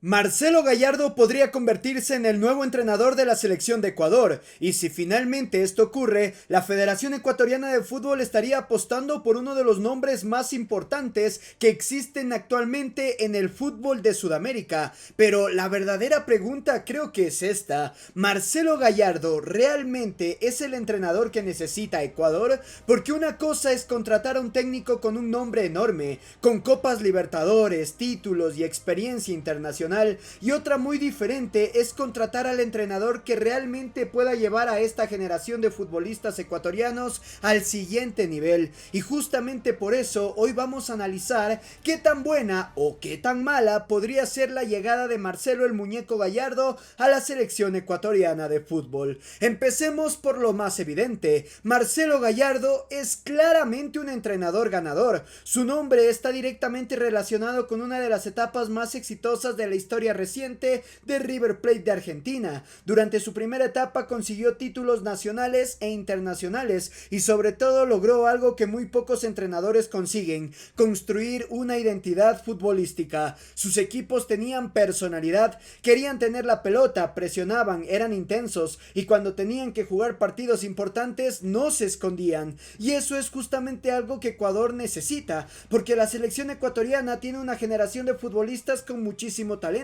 Marcelo Gallardo podría convertirse en el nuevo entrenador de la selección de Ecuador, y si finalmente esto ocurre, la Federación Ecuatoriana de Fútbol estaría apostando por uno de los nombres más importantes que existen actualmente en el fútbol de Sudamérica. Pero la verdadera pregunta creo que es esta: ¿Marcelo Gallardo realmente es el entrenador que necesita Ecuador? Porque una cosa es contratar a un técnico con un nombre enorme, con Copas Libertadores, títulos y experiencia internacional, y otra muy diferente es contratar al entrenador que realmente pueda llevar a esta generación de futbolistas ecuatorianos al siguiente nivel. Y justamente por eso hoy vamos a analizar qué tan buena o qué tan mala podría ser la llegada de Marcelo el Muñeco Gallardo a la selección ecuatoriana de fútbol. Empecemos por lo más evidente: Marcelo Gallardo es claramente un entrenador ganador. Su nombre está directamente relacionado con una de las etapas más exitosas de la historia reciente de River Plate de Argentina. Durante su primera etapa consiguió títulos nacionales e internacionales, y sobre todo logró algo que muy pocos entrenadores consiguen: construir una identidad futbolística. Sus equipos tenían personalidad, querían tener la pelota, presionaban, eran intensos, y cuando tenían que jugar partidos importantes no se escondían. Y eso es justamente algo que Ecuador necesita, porque la selección ecuatoriana tiene una generación de futbolistas con muchísimo talento,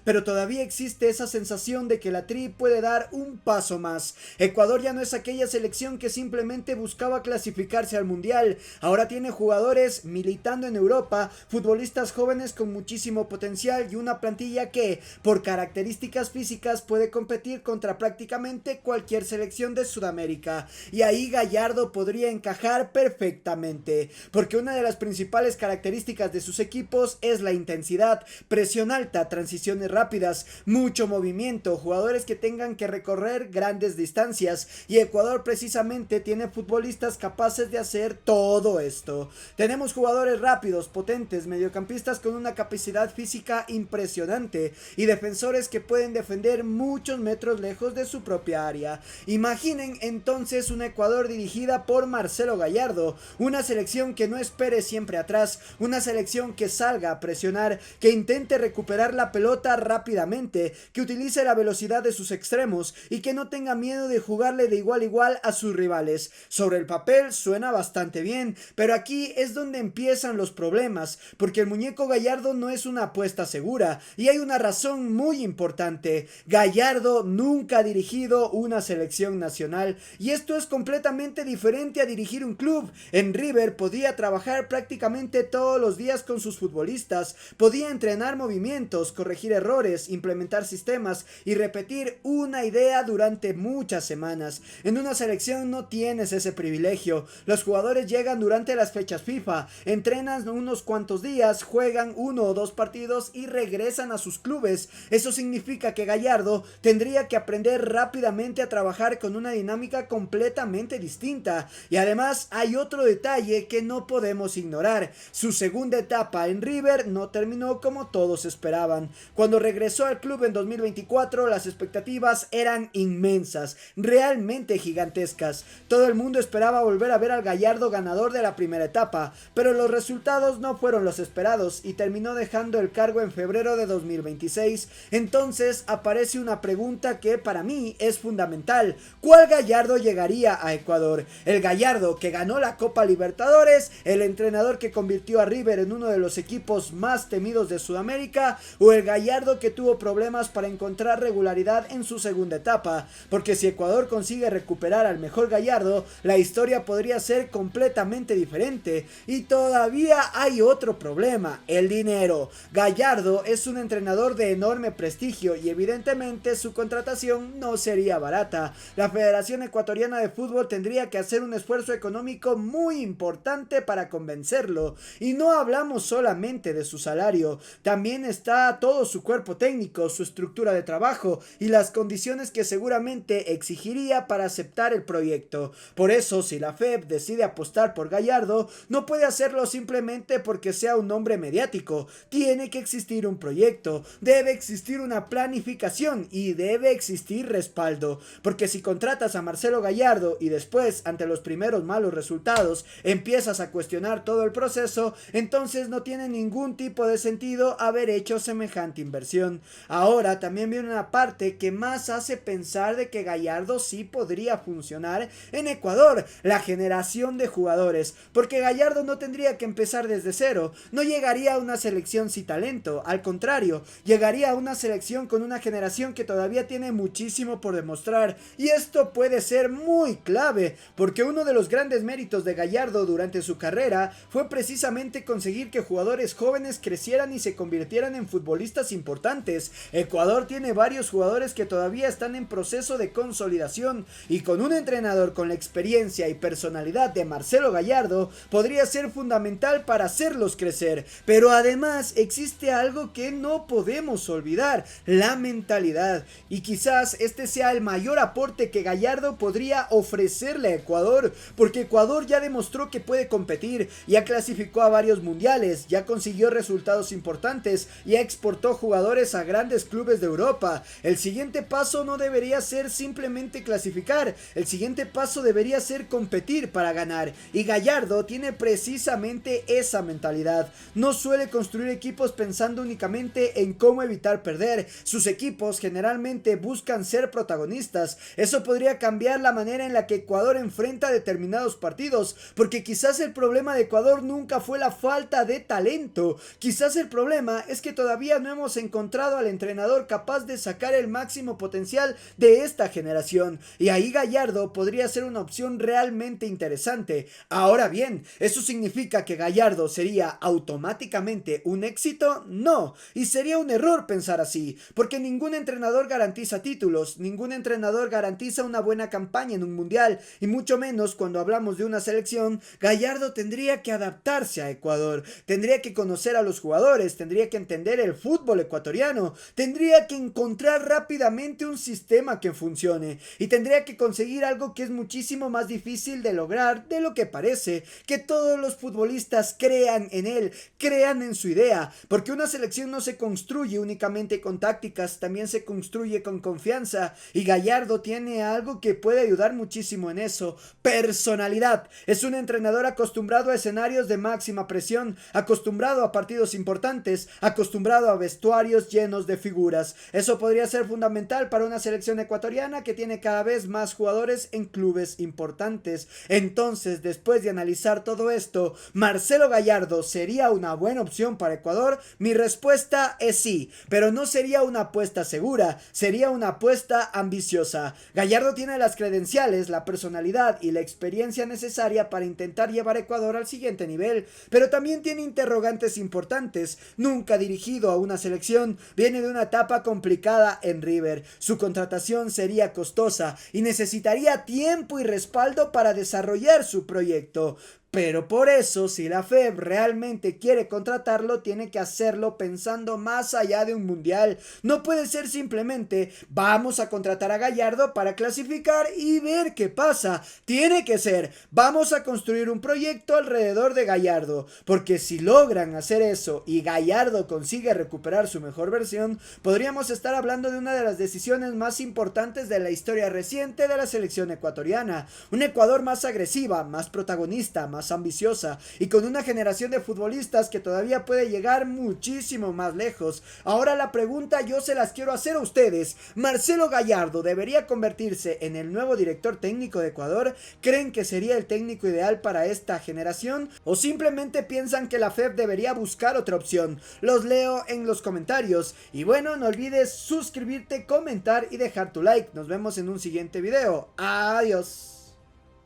pero todavía existe esa sensación de que la Tri puede dar un paso más. Ecuador ya no es aquella selección que simplemente buscaba clasificarse al mundial. Ahora tiene jugadores militando en Europa, futbolistas jóvenes con muchísimo potencial y una plantilla que, por características físicas, puede competir contra prácticamente cualquier selección de Sudamérica. Y ahí Gallardo podría encajar perfectamente, porque una de las principales características de sus equipos es la intensidad, presión alta, transiciones rápidas, mucho movimiento, jugadores que tengan que recorrer grandes distancias, y Ecuador precisamente tiene futbolistas capaces de hacer todo esto. Tenemos jugadores rápidos, potentes, mediocampistas con una capacidad física impresionante y defensores que pueden defender muchos metros lejos de su propia área. Imaginen entonces un Ecuador dirigida por Marcelo Gallardo, una selección que no espere siempre atrás, una selección que salga a presionar, que intente recuperar la pelota rápidamente, que utilice la velocidad de sus extremos y que no tenga miedo de jugarle de igual a igual a sus rivales. Sobre el papel suena bastante bien, pero aquí es donde empiezan los problemas, porque el Muñeco Gallardo no es una apuesta segura, y hay una razón muy importante: Gallardo nunca ha dirigido una selección nacional, y esto es completamente diferente a dirigir un club. En River podía trabajar prácticamente todos los días con sus futbolistas, podía entrenar movimientos, corregir errores, implementar sistemas y repetir una idea durante muchas semanas. En una selección no tienes ese privilegio. Los jugadores llegan durante las fechas FIFA, entrenan unos cuantos días, juegan uno o dos partidos y regresan a sus clubes. Eso significa que Gallardo tendría que aprender rápidamente a trabajar con una dinámica completamente distinta. Y además hay otro detalle que no podemos ignorar: su segunda etapa en River no terminó como todos esperaban. Cuando regresó al club en 2024, las expectativas eran inmensas, realmente gigantescas. Todo el mundo esperaba volver a ver al Gallardo ganador de la primera etapa, pero los resultados no fueron los esperados y terminó dejando el cargo en febrero de 2026. Entonces aparece una pregunta que para mí es fundamental: ¿cuál Gallardo llegaría a Ecuador? ¿El Gallardo que ganó la Copa Libertadores, el entrenador que convirtió a River en uno de los equipos más temidos de Sudamérica, o el Gallardo que tuvo problemas para encontrar regularidad en su segunda etapa? Porque si Ecuador consigue recuperar al mejor Gallardo, la historia podría ser completamente diferente. Y todavía hay otro problema: el dinero. Gallardo es un entrenador de enorme prestigio y evidentemente su contratación no sería barata. La Federación Ecuatoriana de Fútbol tendría que hacer un esfuerzo económico muy importante para convencerlo, y no hablamos solamente de su salario, también está todo su cuerpo técnico, su estructura de trabajo y las condiciones que seguramente exigiría para aceptar el proyecto. Por eso, si la FEP decide apostar por Gallardo, no puede hacerlo simplemente porque sea un nombre mediático. Tiene que existir un proyecto, debe existir una planificación y debe existir respaldo, porque si contratas a Marcelo Gallardo y después, ante los primeros malos resultados, empiezas a cuestionar todo el proceso, entonces no tiene ningún tipo de sentido haber hecho semejante semejante inversión. Ahora también viene una parte que más hace pensar de que Gallardo sí podría funcionar en Ecuador, la generación de jugadores, porque Gallardo no tendría que empezar desde cero, no llegaría a una selección sin talento, al contrario, llegaría a una selección con una generación que todavía tiene muchísimo por demostrar, y esto puede ser muy clave, porque uno de los grandes méritos de Gallardo durante su carrera fue precisamente conseguir que jugadores jóvenes crecieran y se convirtieran en futbolistas importantes. Ecuador tiene varios jugadores que todavía están en proceso de consolidación, y con un entrenador con la experiencia y personalidad de Marcelo Gallardo podría ser fundamental para hacerlos crecer. Pero además existe algo que no podemos olvidar: la mentalidad, y quizás este sea el mayor aporte que Gallardo podría ofrecerle a Ecuador, porque Ecuador ya demostró que puede competir, ya clasificó a varios mundiales, ya consiguió resultados importantes, ya exportó jugadores a grandes clubes de Europa. El siguiente paso no debería ser simplemente clasificar, el siguiente paso debería ser competir para ganar, y Gallardo tiene precisamente esa mentalidad. No suele construir equipos pensando únicamente en cómo evitar perder, sus equipos generalmente buscan ser protagonistas. Eso podría cambiar la manera en la que Ecuador enfrenta determinados partidos, porque quizás el problema de Ecuador nunca fue la falta de talento, quizás el problema es que todavía no hemos encontrado al entrenador capaz de sacar el máximo potencial de esta generación, y ahí Gallardo podría ser una opción realmente interesante. Ahora bien, ¿eso significa que Gallardo sería automáticamente un éxito? No, y sería un error pensar así, porque ningún entrenador garantiza títulos, ningún entrenador garantiza una buena campaña en un mundial, y mucho menos cuando hablamos de una selección. Gallardo tendría que adaptarse a Ecuador, tendría que conocer a los jugadores, tendría que entender el fútbol ecuatoriano, tendría que encontrar rápidamente un sistema que funcione, y tendría que conseguir algo que es muchísimo más difícil de lograr de lo que parece: que todos los futbolistas crean en él, crean en su idea, porque una selección no se construye únicamente con tácticas, también se construye con confianza, y Gallardo tiene algo que puede ayudar muchísimo en eso: personalidad. Es un entrenador acostumbrado a escenarios de máxima presión, acostumbrado a partidos importantes, acostumbrado a vestuarios llenos de figuras. Eso podría ser fundamental para una selección ecuatoriana que tiene cada vez más jugadores en clubes importantes. Entonces, después de analizar todo esto, ¿Marcelo Gallardo sería una buena opción para Ecuador? Mi respuesta es sí, pero no sería una apuesta segura, sería una apuesta ambiciosa. Gallardo tiene las credenciales, la personalidad y la experiencia necesaria para intentar llevar a Ecuador al siguiente nivel, pero también tiene interrogantes importantes. Nunca ha dirigido a una selección, viene de una etapa complicada en River, su contratación sería costosa y necesitaría tiempo y respaldo para desarrollar su proyecto. Pero por eso, si la FEB realmente quiere contratarlo, tiene que hacerlo pensando más allá de un mundial. No puede ser simplemente vamos a contratar a Gallardo para clasificar y ver qué pasa. Tiene que ser vamos a construir un proyecto alrededor de Gallardo, porque si logran hacer eso y Gallardo consigue recuperar su mejor versión, podríamos estar hablando de una de las decisiones más importantes de la historia reciente de la selección ecuatoriana. Un Ecuador más agresiva, más protagonista, más ambiciosa, y con una generación de futbolistas que todavía puede llegar muchísimo más lejos. Ahora la pregunta yo se las quiero hacer a ustedes: ¿Marcelo Gallardo debería convertirse en el nuevo director técnico de Ecuador? ¿Creen que sería el técnico ideal para esta generación? ¿O simplemente piensan que la FEB debería buscar otra opción? Los leo en los comentarios. Y bueno, no olvides suscribirte, comentar y dejar tu like. Nos vemos en un siguiente video. Adiós.